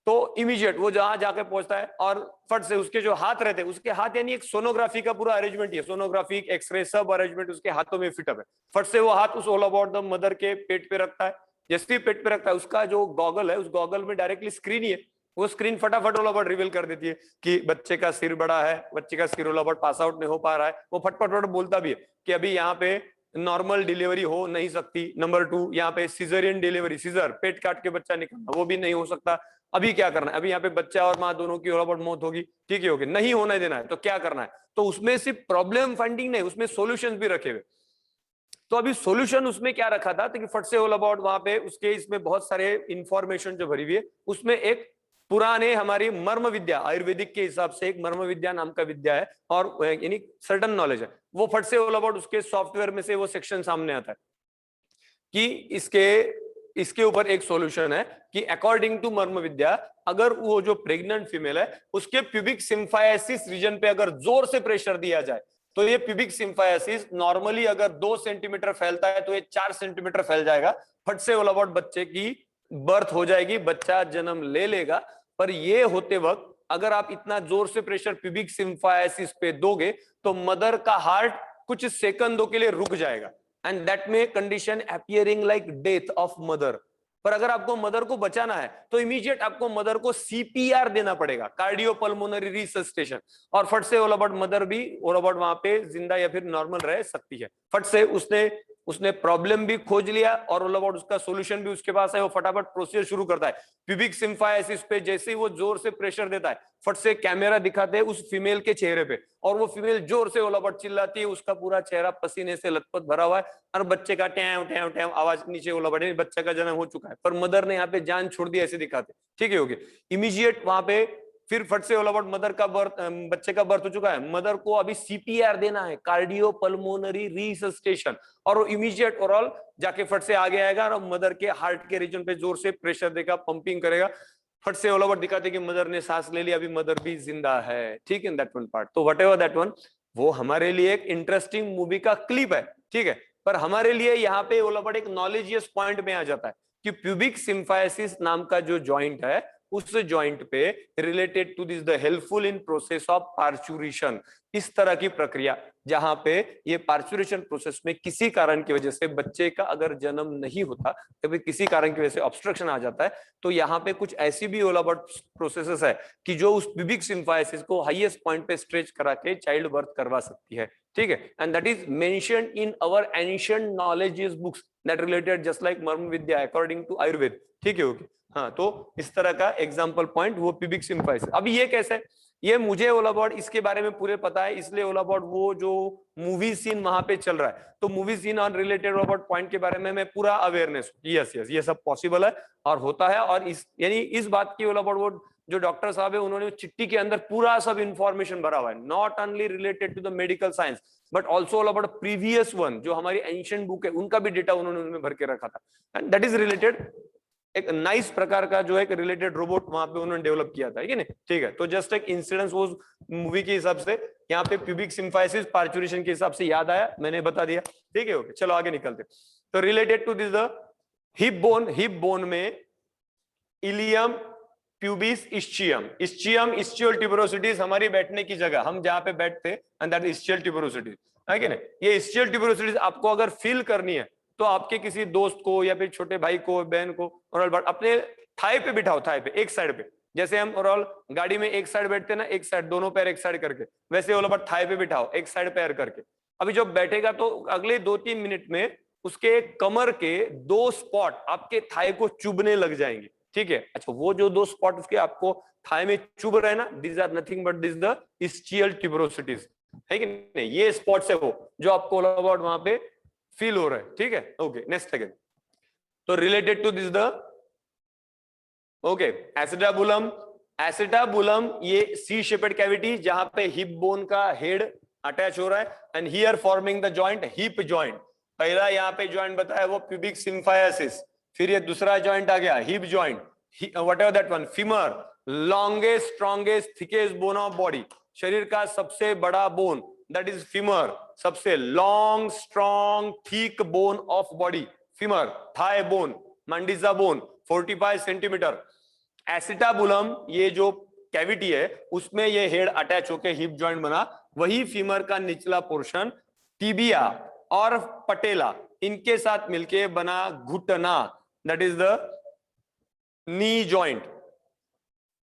तो इमीडिएट वो जहां जाके पहुंचता है और फट से उसके जो हाथ रहते हैं, उसके हाथ यानी एक सोनोग्राफी का पूरा अरेंजमेंट है, सोनोग्राफी, एक्सरे, सब अरेंजमेंट उसके हाथों में फिटअप है, फट से वो हाथ उस ऑल अबाउट द मदर के पेट पे रखता है, जैसे ही पेट पे रखता है उसका जो गॉगल है, उस गॉगल में डायरेक्टली स्क्रीन ही है, वो स्क्रीन फटाफट ऑल अबाउट रिवील कर देती है कि बच्चे का सिर बड़ा है, बच्चे का सिर ऑल अबाउट पास आउट नहीं हो पा रहा है, वो फटफट बोलता भी है कि अभी यहाँ पे नॉर्मल डिलीवरी हो नहीं सकती, नंबर 2 यहाँ पे सिजरियन डिलीवरी, सीजर, पेट काट के बच्चा निकलना, वो भी नहीं हो सकता, अभी क्या करना है, अभी यहाँ पे बच्चा और माँ दोनों की ओवरऑल मौत होगी, ठीक है, होगी, नहीं होने देना है, तो क्या करना है, तो उसमें सिर्फ प्रॉब्लम फाइंडिंग नहीं, उसमें सॉल्यूशंस भी रखे हुए, तो अभी सॉल्यूशन उसमें क्या रखा था, तो कि फट से ऑल अबाउट वहां पे उसके इसमें बहुत सारे इंफॉर्मेशन जो भरी हुई है, उसमें एक पुराने हमारी मर्म विद्या, आयुर्वेदिक के हिसाब से एक मर्म विद्या नाम का विद्या है, और यानी सर्टन नॉलेज है, वो फट से ऑल अबाउट उसके सॉफ्टवेयर में से वो सेक्शन सामने आता है कि इसके ऊपर एक सॉल्यूशन है कि अकॉर्डिंग टू मर्म विद्या, अगर वो जो प्रेग्नेंट फीमेल है उसके प्यूबिक सिम्फायसिस रीजन पे अगर जोर से प्रेशर दिया जाए, तो ये प्यूबिक सिम्फायसिस नॉर्मली अगर 2 सेंटीमीटर फैलता है तो ये 4 सेंटीमीटर फैल जाएगा, फट से ऑल अबाउट बच्चे की बर्थ हो जाएगी, बच्चा जन्म ले लेगा, पर ये होते वक्त अगर आप इतना जोर से प्रेशर प्यूबिक सिम्फायसिस पे दोगे तो मदर का हार्ट कुछ सेकंडों के लिए रुक जाएगा, and that may condition appearing like death of mother, पर अगर आपको मदर को बचाना है तो इमीडिएट आपको मदर को सीपीआर देना पड़ेगा, कार्डियो पल्मोनरी रिसस्टेशन, और फट से ऑल अबाउट मदर भी ऑल अबाउट वहां पे जिंदा या फिर नॉर्मल रह सकती है, फट से उसने प्रॉब्लम भी खोज लिया और ऑल अबाउट उसका सॉल्यूशन भी उसके पास है, वो फटाफट प्रोसीजर शुरू करता है, प्यूबिक सिम्फायसिस पे जैसे ही वो जोर से प्रेशर देता है, फट से कैमरा दिखाते हैं उस फीमेल के चेहरे पे, और वो फीमेल जोर से ऑल अबाउट चिल्लाती है, उसका पूरा चेहरा पसीने से लथपथ भरा हुआ है, और बच्चे का टैव टैव टैव आवाज नीचे ऑल अबाउट, बच्चे का जन्म हो चुका है, पर मदर ने यहाँ पे जान छोड़ दी, ऐसे दिखाते, ठीक है, होगी इमीडिएट वहां पे फिर फट से ऑल अबाउट मदर का बर्थ, बच्चे का बर्थ हो चुका है, मदर को अभी सीपीआर देना है, कार्डियो पल्मोनरी रिसस्टेशन, और वो इमीडिएट ओवरऑल जाके फट से आगे आएगा और मदर के हार्ट के रीजन पे जोर से प्रेशर देगा, पंपिंग करेगा, फट से ऑल ओवर दिखाते कि मदर ने सांस ले लिया, अभी मदर भी जिंदा है, ठीक है, दैट वन पार्ट, तो वट एवर दैट वन, वो हमारे लिए एक इंटरेस्टिंग मूवी का क्लिप है, ठीक है, पर हमारे लिए यहाँ पे ऑल ओवर एक नॉलेजियस पॉइंट में आ जाता है कि प्यूबिक सिम्फायसिस नाम का जो जॉइंट है, उस जॉइंट पे related to this the helpful in process of parturition, इस तरह की प्रक्रिया जहां पे ये पार्चुरेशन प्रोसेस में किसी कारण की वजह से बच्चे का अगर जन्म नहीं होता, कभी किसी कारण की वजह से ऑब्स्ट्रक्शन आ जाता है, तो यहाँ पे कुछ ऐसी भी ऑल अबाउट प्रोसेसेस है कि जो उस प्यूबिक सिम्फायसिस को हाईएस्ट पॉइंट पे स्ट्रेच करा के चाइल्ड बर्थ करवा सकती है, ठीक है, and that is mentioned in our ancient knowledges books that related just like मर्म विद्या अकॉर्डिंग टू आयुर्वेद, ठीक है, ओके, हाँ, तो इस तरह का एग्जाम्पल पॉइंट वो प्यूबिक सिम्फायसिस, अभी ये कैसे है, ये मुझे ऑल अबाउट इसके बारे में पूरे पता है, इसलिए ऑल अबाउट वो जो मूवी सीन वहां पे चल रहा है, तो movie scene on related all about point के बारे में मैं पूरा अवेयरनेस, यस यस ये सब पॉसिबल है और होता है, और इस यानी इस बात की ऑल अबाउट वो जो डॉक्टर साहब है उन्होंने चिट्ठी के अंदर पूरा सब इंफॉर्मेशन भरा हुआ है, not only related to the medical science but also all about previous one, जो हमारी एंशिएंट बुक है उनका भी डेटा उन्होंने उनमें भर के रखा था, एंड दैट इज रिलेटेड एक नाइस प्रकार का जो एक रिलेटेड रोबोट वहां पे उन्होंने डेवलप किया था, ठीक है, तो जस्ट एक इंसिडेंस वो मूवी के हिसाब से यहाँ पे प्यूबिक सिम्फायसिस पार्चुरेशन के हिसाब से याद आया, मैंने बता दिया, ठीक है, ओके, चलो आगे निकलते, तो related to this the hip bone में ilium pubis ischium, ischial tuberosities हमारी बैठने की जगह, हम जहां पे बैठते एंड दैट इस्चियल ट्यूबरोसिटीज है कि नहीं, ये इस्चियल ट्यूबरोसिटीज आपको अगर फील करनी है तो आपके किसी दोस्त को या फिर छोटे भाई को, बहन को, और अपने थाई पे बिठाओ, थाई पे एक साइड पे, जैसे हम ओवरऑल गाड़ी में एक साइड बैठते हैं ना, एक साइड दोनों पैर एक साइड करके, वैसे ऑल ओवर थाई पे बिठाओ एक साइड पैर करके, अभी जब बैठेगा तो अगले 2-3 मिनट में उसके कमर के 2 स्पॉट आपके थाई को चुभने लग जाएंगे, ठीक है, अच्छा वो जो 2 स्पॉट उसके आपको थाई में चुभ रहे हैं ना, this are nothing but this the ischial tuberosities, है कि नहीं, ये स्पॉट्स है वो जो आपको ऑल ओवर वहां पे फील हो रहा है, ठीक है, ओके, नेक्स्ट अगेन, तो related to this the okay acetabulum ये सी शेपेड कैविटी जहां पे हिप बोन का हेड अटैच हो रहा है, and here forming the joint hip joint, पहला यहाँ पे जॉइंट बताया वो प्यूबिक सिम्फायसिस, फिर ये दूसरा जॉइंट आ गया hip joint, whatever that one, femur, longest strongest thickest bone of body, शरीर का सबसे बड़ा बोन दैट इज फीमर, सबसे long strong thick bone of body femur, thigh bone, मंडिजा बोन 45 सेंटीमीटर, एसिटाबुलम ये जो कैविटी है उसमें ये हेड अटैच होके हिप जॉइंट बना, वही फीमर का निचला पोर्शन टिबिया और पटेला इनके साथ मिलके बना घुटना, that is the knee joint.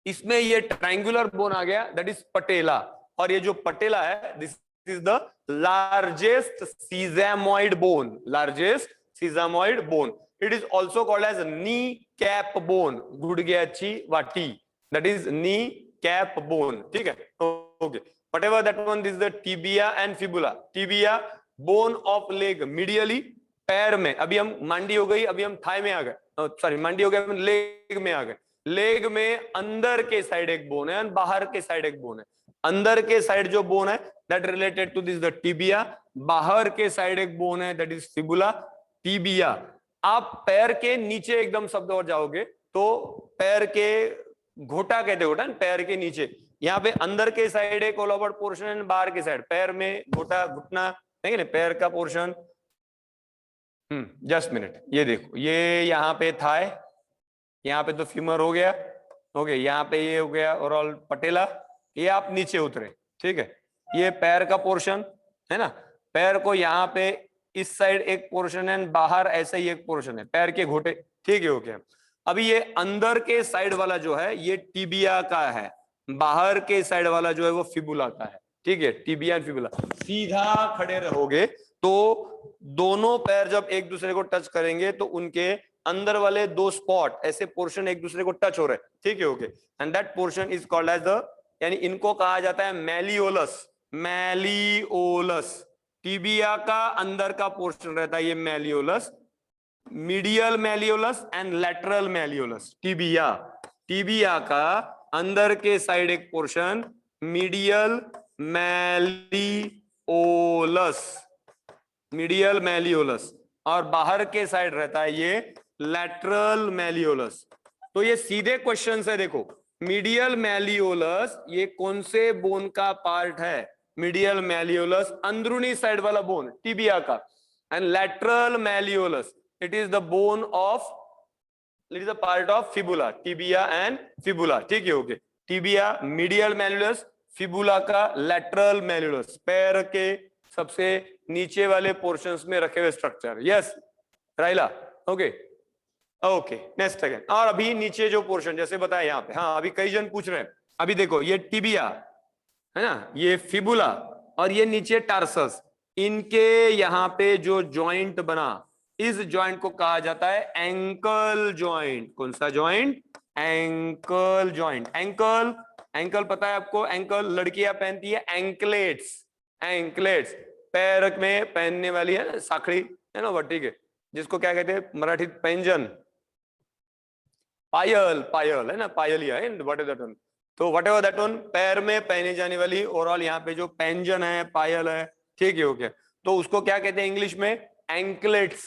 इसमें ये ट्रायंगुलर बोन आ गया दैट इज पटेला, और ये जो पटेला है this is the largest sesamoid bone, largest sesamoid bone. It is also called as kneecap bone, गुडघ्याची वाटी, that is kneecap bone, ठीक है, okay, whatever that one, this is the tibia and fibula, tibia bone of leg medially, पैर में, अभी हम मांडी हो गई, अभी हम थाई में आ गए, सॉरी मांडी हो गया, हम लेग में आ गए, लेग में अंदर के साइड एक बोन है, बाहर के साइड एक बोन है, अंदर के साइड जो बोन है that related to this the tibia, बाहर के साइड एक बोन है दैट इज फिबुला, टिबिया। आप पैर के नीचे एकदम शब्द और जाओगे तो पैर के घोटा कहते घोटा, पैर के नीचे, यहाँ पे अंदर के साइड एक कोलाबर्ड पोर्शन है, बाहर के साइड पैर में घोटा घुटना, ठीक है, पैर का पोर्शन। जस्ट मिनट, ये देखो, ये यहाँ पे थाई, यहाँ पे तो फीमर हो गया, ओके, यहाँ पे ये हो गया ओवरऑल पटेला, ये आप नीचे उतरे, ठीक है, ये पैर का पोर्शन है ना, पैर को यहाँ पे इस साइड एक पोर्शन है, बाहर ऐसा ही एक पोर्शन है, पैर के घोटे, ठीक है, ओके। अभी ये अंदर के साइड वाला जो है ये टिबिया का है, बाहर के साइड वाला जो है वो फिबुला का है, ठीक है, टिबिया एंड फिबुला। सीधा खड़े रहोगे तो दोनों पैर जब एक दूसरे को टच करेंगे तो उनके अंदर वाले दो स्पॉट, ऐसे पोर्शन एक दूसरे को टच हो रहे हैं, ठीक है, okay, and that portion is called as the, यानी इनको कहा जाता है मैलियोलस, मैलियोलस, टिबिया का अंदर का पोर्शन रहता है ये malleolus, medial malleolus and lateral malleolus, tibia, tibia का अंदर के साइड एक portion medial malleolus, medial malleolus, और बाहर के साइड रहता है ये लैटरल मैलियोलस। तो ये सीधे क्वेश्चन है, देखो, मीडियल मैलियोलस ये कौन से बोन का पार्ट है, मीडियल मैलियोलस अंदरूनी साइड वाला बोन टिबिया का, and lateral malleolus it is the bone of, it is the part of fibula, tibia and fibula, ठीक है, okay, tibia medial malleolus, fibula का लैटरल मैलियोलस, पैर के सबसे नीचे वाले पोर्शंस में रखे हुए structure, yes Raila, okay, okay, next again. और अभी नीचे जो पोर्शन जैसे बताया यहाँ पे, हाँ अभी कई जन पूछ रहे हैं, अभी देखो ये टिबिया है ना, ये फिबुला और ये नीचे टार्सस, इनके यहाँ पे जो जॉइंट बना, इस जॉइंट को कहा जाता है एंकल जॉइंट। कौन सा joint? Ankle joint. Ankle, ankle पता है आपको, एंकल लड़कियां पहनती है एंकलेट्स, एंकलेट्स पैर में पहनने वाली है ना, साखड़ी है ना वो, ठीक है, जिसको क्या कहते हैं मराठी पैंजन, पायल, पायल है ना, पायलिया है, व्हाट इज दैट वन, तो व्हाट एवर दैट वन, पैर में पहने जाने वाली ओवरऑल यहाँ पे जो पैंजन है, पायल है, ठीक है, ओके, तो उसको क्या कहते हैं इंग्लिश में? एंकलेट्स,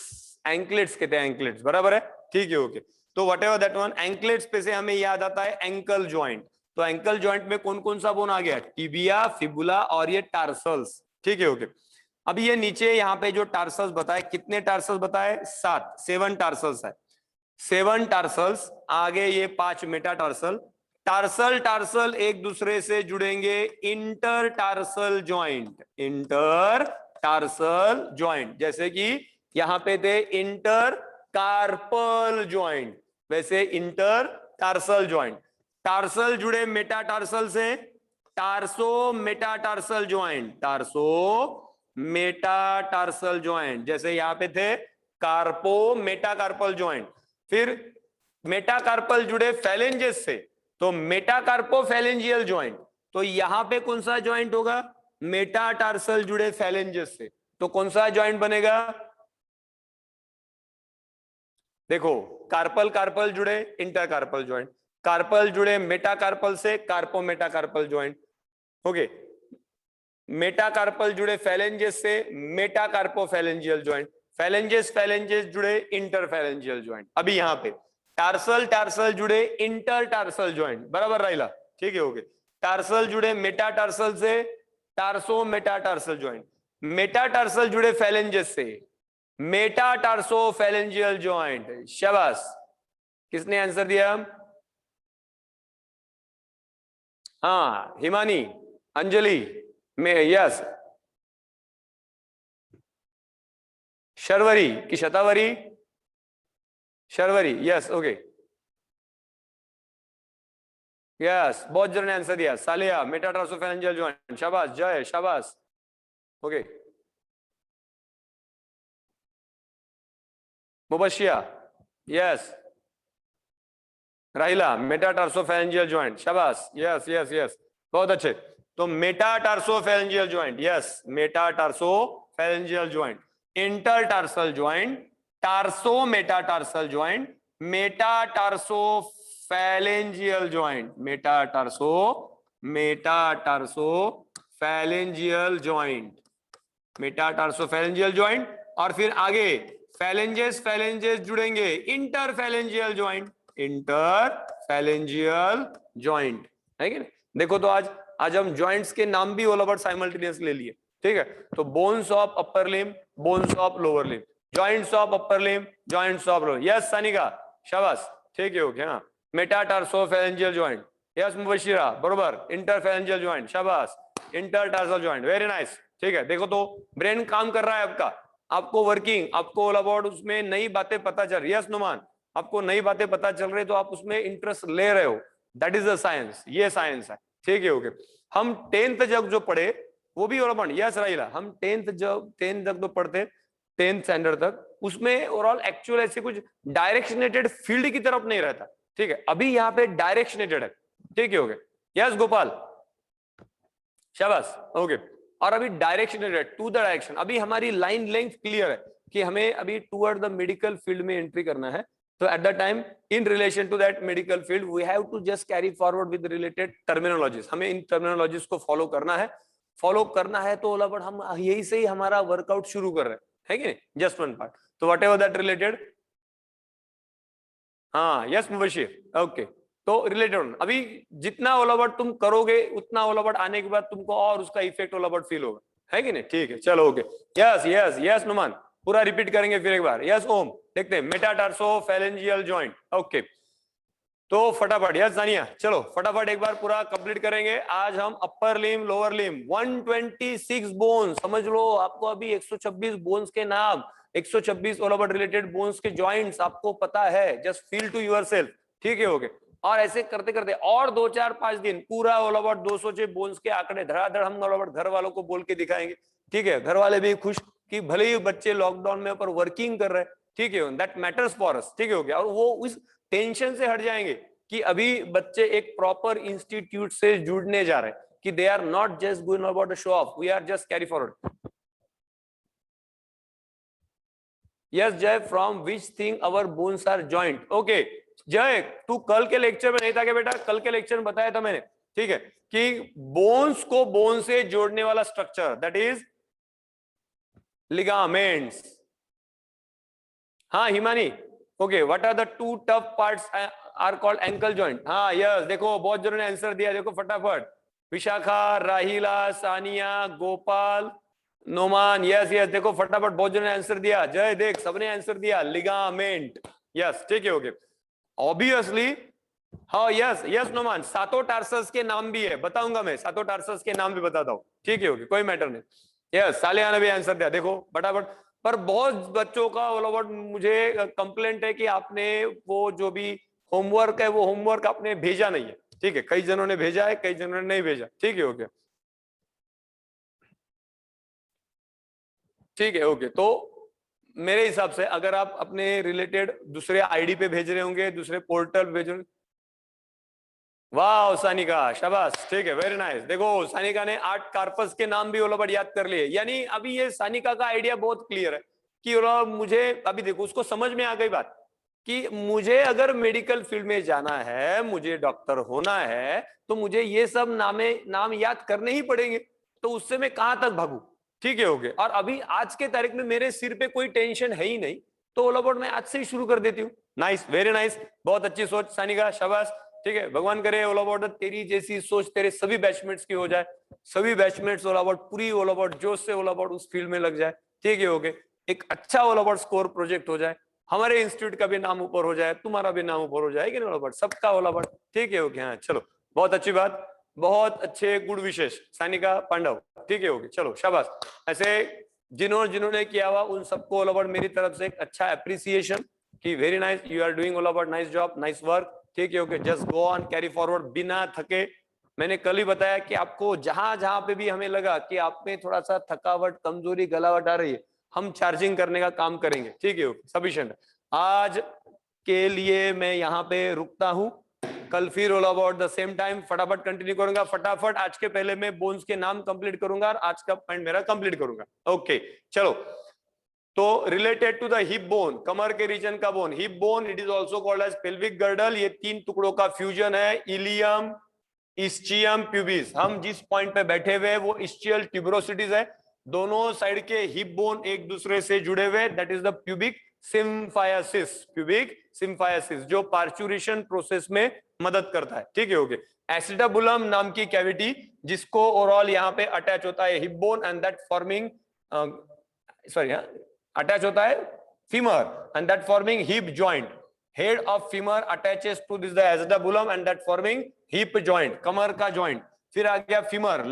एंकलेट्स कहते हैं, एंकलेट्स, बराबर है, ठीक है, ओके। तो what ever that one, anklets पे से हमें याद आता है एंकल जॉइंट। तो एंकल जॉइंट में कौन कौन सा बोन आ गया? टिबिया, फिबुला और ये टार्सल्स, ठीक है, ओके। अभी ये नीचे यहाँ पे जो टार्सल्स बताए, कितने टार्सल्स बताए? 7 टार्सल्स है, 7 टार्सल्स, आगे ये 5 मेटाटार्सल। टार्सल टार्सल एक दूसरे से जुड़ेंगे inter tarsal joint, inter tarsal joint, जैसे कि यहां पे थे इंटर कार्पल जॉइंट, वैसे इंटर टार्सल जॉइंट। टार्सल जुड़े मेटाटार्सल से, टार्सो metatarsal joint, tarsometatarsal joint, जैसे यहां पे थे कार्पो मेटाकार्पल जॉइंट। फिर मेटाकार्पल जुड़े फैलेंजेस से, तो मेटाकार्पोफैलेंजियल जॉइंट, तो यहां पे कौन सा जॉइंट होगा? मेटाटार्सल जुड़े फैलेंजेस से, तो कौन सा जॉइंट बनेगा? देखो, कार्पल कार्पल जुड़े इंटरकार्पल जॉइंट, कार्पल जुड़े मेटाकार्पल से carpometacarpal joint, okay, metacarpal जुड़े फैलेंजेस से मेटाकार्पोफैलेंजियल जॉइंट, फैलेंजेस फैलेंजेस जुड़े इंटरफैलेंजियल ज्वाइंट। अभी यहाँ पे टार्सल टार्सल जुड़े इंटर टार्सल ज्वाइंट, बराबर राहिला, ठीक है ओके। टार्सल जुड़े मेटाटार्सल से टार्सो मेटाटार्सल ज्वाइंट, मेटाटार्सल जुड़े फैलेंजेस से मेटाटार्सो फैलेंजियल ज्वाइंट। शाबाश, किसने आंसर दिया? हाँ हिमानी, अंजलि में, यस। शर्वरी की शतावरी, शर्वरी, यस ओके, यस बहुत जन ने आंसर दिया। सालिया मेटाटार्सोफैरेंजियल जॉइंट, शाबाश जय, शाबाश okay. Mubashiya, yes. Rahila metatarsopharyngeal joint, शाबाश, यस यस यस बहुत अच्छे। तो metatarsopharyngeal joint, yes metatarsopharyngeal joint, intertarsal joint, tarsometatarsal joint, metatarsophalangeal joint, metatarsophalangeal joint, metatarsophalangeal joint. और फिर आगे फैलेंजेस फैलेंजेस जुड़ेंगे इंटरफैलेंजियल जॉइंट, इंटरफैलेंजियल जॉइंट है कि नहीं? देखो तो आज हम जॉइंट्स के नाम भी ऑल ओवर साइमल्टेनियस ले लिए, ठीक है। तो bones of upper limb, bones of lower limb, joints of upper limb, joints of lower, yes Sanika शाबाश, ठीक है ओके। हाँ मेटाटार्सोफैलेंजियल जॉइंट, यस मुबशिरा बरोबर, इंटरफैलेंजियल जॉइंट, शाबाश, इंटरटार्सल जॉइंट, वेरी नाइस, ठीक है। देखो तो ब्रेन काम कर रहा है आपका, आपको वर्किंग, आपको ऑल अबाउट उसमें नई बातें पता चल रही है, यस नुमान, आपको नई बातें पता चल रही है तो आप उसमें इंटरेस्ट ले रहे हो, दैट इज अ साइंस, ये साइंस है, ठीक है ओके। हम 10th जब जो पढ़े वो भी ऑल अबाउट, यस राइला, हम 10th तक तो पढ़ते, 10th स्टैंडर्ड तक, उसमें ओवरऑल एक्चुअल ऐसे कुछ डायरेक्शनेटेड फील्ड की तरफ नहीं रहता, ठीक है। अभी यहाँ पे डायरेक्शनेटेड है, ठीक है ओके, यस गोपाल शाबाश ओके। और अभी डायरेक्शनेटेड टू द डायरेक्शन, अभी हमारी लाइन लेंथ क्लियर है कि हमें अभी टुवर्ड द मेडिकल फील्ड में एंट्री करना है। तो at the time in relation to that medical field we have to just carry forward with related terminologies, हमें इन टर्मिनोलॉजीज को फॉलो करना है, तो बट हम यही से ही हमारा वर्कआउट शुरू कर रहे हैं, है कि नहीं, जस्ट वन पार्ट। तो वट एवर दैट रिलेटेड, हाँ यस मुबशिर ओके। तो रिलेटेड अभी जितना ऑल ओवर तुम करोगे उतना ऑल ओवर आने के बाद तुमको और उसका इफेक्ट ऑल ओवर फील होगा, है कि नहीं, ठीक है चलो ओके। यस यस यस नुमान, पूरा रिपीट करेंगे फिर एक बार, यस ओम, देखते हैं मेटाटार्सोफैलेंजियल जॉइंट ओके। तो फटाफट, यस जानिया, चलो फटाफट एक बार पूरा कंप्लीट करेंगे। आज हम अपर लिम्ब, लोअर लिम्ब, 126 बोन, समझ लो आपको अभी 126 बोन्स के नाम, 126 ऑल ओवर रिलेटेड बोन्स के जॉइंट्स आपको पता है, जस्ट फील टू योरसेल्फ, ठीक है ओके। और ऐसे करते करते और 2-4-5 दिन पूरा ऑल ओवर 206 बोन्स के आंकड़े धड़ाधड़ हम ऑल ओवर घर वालों को बोल के दिखाएंगे, ठीक है। घर वाले भी खुश कि भले ही बच्चे लॉकडाउन में पर वर्किंग कर रहे हैं, ठीक है, दैट मैटर्स फॉर अस, ठीक है हो गया। और वो उस टेंशन से हट जाएंगे कि अभी बच्चे एक प्रॉपर इंस्टीट्यूट से जुड़ने जा रहे हैं, कि they are not just going about the show off, we are just carry forward. Yes Jay, from which thing our bones are joint, okay. Jay तू कल के लेक्चर में नहीं था क्या बेटा? कल के लेक्चर में बताया था मैंने, ठीक है, कि बोन्स को बोन से जोड़ने वाला स्ट्रक्चर दैट इज लिगामेंट्स। हाँ Himani okay, what are the two tough parts are called ankle joint. हाँ यस, देखो बहुत जनों ने आंसर दिया, देखो फटाफट, विशाखा, राहिला, सानिया, गोपाल, नोमान, यस यस, देखो फटाफट बहुत जनों ने आंसर दिया। जय देख सबने आंसर दिया, लिगामेंट, यस ठीक है ओके। ऑब्वियसली हाँ यस यस नोमान, सातों टार्सस के नाम भी है, बताऊंगा मैं, सातों टार्सस के नाम भी बताता हूँ, ठीक है ओके, कोई मैटर नहीं। यस सालिया ने भी आंसर दिया, देखो फटाफट। पर बहुत बच्चों का ऑल ओवर मुझे कंप्लेंट है कि आपने वो जो भी होमवर्क है वो होमवर्क आपने भेजा नहीं है, ठीक है। कई जनों ने भेजा है, कई जनों ने नहीं भेजा, ठीक है ओके, ठीक है ओके। तो मेरे हिसाब से अगर आप अपने रिलेटेड दूसरे आईडी पे भेज रहे होंगे, दूसरे पोर्टल भेज रहे, वाह सानिका शाबाश, ठीक है वेरी नाइस। देखो सानिका ने 8 कार्पस के नाम भी ओलोबट याद कर लिए, यानी अभी ये सानिका का आइडिया बहुत क्लियर है कि मुझे अभी देखो उसको समझ में आ गई बात कि मुझे अगर मेडिकल फील्ड में जाना है, मुझे डॉक्टर होना है, तो मुझे ये सब नाम याद करने ही पड़ेंगे, तो उससे मैं कहां तक भागू, ठीक है, ओके। और अभी आज के तारीख में मेरे सिर पे कोई टेंशन है ही नहीं, तो ऑल अबाउट मैं आज से ही शुरू कर देती हूँ। नाइस, वेरी नाइस, बहुत अच्छी सोच सानिका, शाबाश। ठीक है, भगवान करे ऑल अबाउट तेरी जैसी सोच तेरे सभी बैचमेट्स की हो जाए, सभी बैचमेट्स ऑल अबाउट पूरी ऑल अबाउट जोश से ऑल अबाउट उस फील्ड में लग जाए। ठीक है, ओके। एक अच्छा ऑल अबाउट स्कोर प्रोजेक्ट हो जाए, हमारे इंस्टीट्यूट का भी नाम ऊपर हो जाए, तुम्हारा भी नाम ऊपर हो जाए कि नहीं, ऑल अबाउट सबका ऑल अबाउट। ठीक है, ओके। हाँ चलो, बहुत अच्छी बात, बहुत अच्छे गुण विशेष सानिका पांडव। ठीक है, ओके, चलो शाबाश। ऐसे जिन्होंने जिन्होंने किया हुआ उन सबको ऑल अबाउट मेरी तरफ से एक अच्छा अप्रिसिएशन कि very nice, you are doing all about nice job, nice work. ठीक है, okay, just go on, carry forward बिना थके। मैंने कल ही बताया कि आपको जहां जहां पे भी हमें लगा कि आप में थोड़ा सा थकावट, कमजोरी, गलावट आ रही है, हम चार्जिंग करने का काम करेंगे। ठीक है, ओके, सफिशिएंट। आज के लिए मैं यहाँ पे रुकता हूँ, कल फिर all about the same time फटाफट कंटिन्यू करूंगा। फटाफट आज के पहले मैं बोन्स के नाम कंप्लीट करूंगा और आज का पॉइंट मेरा कंप्लीट करूंगा। ओके चलो, तो related to the hip bone, कमर के रीजन का bone, hip bone, it is also called as pelvic girdle. ये तीन टुकड़ों का फ्यूजन है, इलियम, इस्चियम, प्यूबिस। हम जिस पॉइंट पे बैठे हुए हैं वो इस्चियल ट्यूबरोसिटीज है, दोनों साइड के हिप बोन एक दूसरे से जुड़े हुए, that is the pubic symphysis, pubic symphysis, जो पार्चुरेशन प्रोसेस में मदद करता है। ठीक है, ओके। एसिटाबुलम नाम की कैविटी, जिसको ओवरऑल यहाँ पे अटैच होता है hip bone and that forming, sorry, attach होता है femur and that forming hip joint. Head of femur attaches to this the acetabulum and that forming hip joint, कमर का जॉइंट। फिर आ गया फीमर,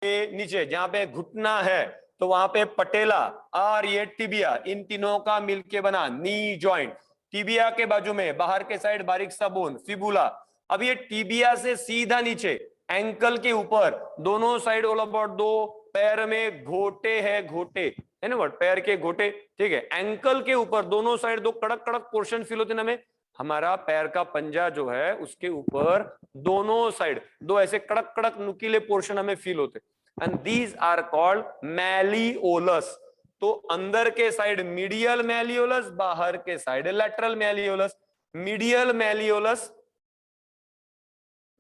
नीचे जहां पे घुटना है तो वहां पे पटेला और ये टिबिया, इन तीनों का मिलके बना नी जॉइंट। टिबिया के बाजू में बाहर के साइड बारीक सा बोन फिबुला। अब ये टिबिया से सीधा नीचे एंकल के ऊपर दोनों साइड ऑल अबाउट दो पैर में घोटे है, घोटे है ना, वर्ड पैर के घोटे। ठीक है, एंकल के ऊपर दोनों साइड दो कड़क कड़क पोर्शन फील होते ना, हमें हमारा पैर का पंजा जो है उसके ऊपर दोनों साइड दो ऐसे कड़क कड़क नुकीले पोर्शन हमें फील होते, एंड दीज आर कॉल्ड मैलियोलस। तो अंदर के साइड मीडियल मैलियोलस, बाहर के side lateral मैलियोलस। Medial malleolus,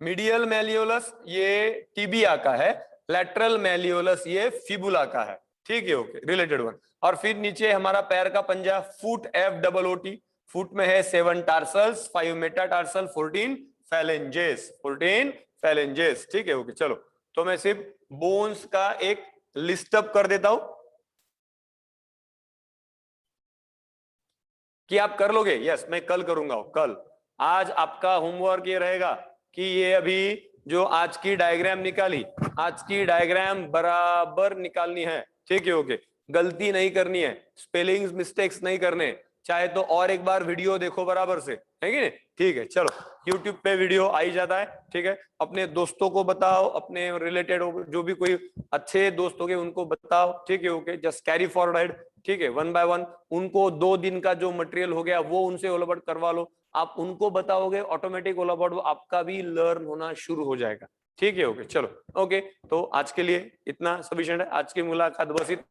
medial मैलियोलस ये टिबिया का है, लैटरल मैलियोलस ये फिबुला का है। ठीक है, ओके, रिलेटेड वन। और फिर नीचे हमारा पैर का पंजा, फुट, FOOT, फुट में है 7 टार्सल्स, 5 मेटाटार्सल, 14 फैलेंजेस, 14 फैलेंजेस। ठीक है, ओके, चलो। तो मैं सिर्फ बोन्स का एक लिस्ट अप कर देता हूं कि आप कर लोगे। यस, मैं कल करूंगा, कल। आज आपका होमवर्क ये रहेगा कि ये अभी जो आज की डायग्राम निकाली, आज की डायग्राम बराबर निकालनी है। ठीक है, ओके, गलती नहीं करनी है, स्पेलिंग्स मिस्टेक्स नहीं करने, चाहे तो और एक बार वीडियो देखो बराबर से, है कि नहीं। ठीक है, चलो, यूट्यूब पे वीडियो आ ही जाता है। ठीक है, अपने दोस्तों को बताओ, अपने रिलेटेड जो भी कोई अच्छे दोस्त हो गए उनको बताओ। ठीक है, ओके, जस्ट कैरी फॉरवर्ड। ठीक है, 1 बाय 1 उनको 2 दिन का जो मटेरियल हो गया वो उनसे ऑल अबाउट करवा लो। आप उनको बताओगे ऑटोमेटिक ऑल अबाउट वो आपका भी लर्न होना शुरू हो जाएगा। ठीक है, ओके, चलो, ओके। तो आज के लिए इतना सफिशिएंट है, आज की मुलाकात बस इतना।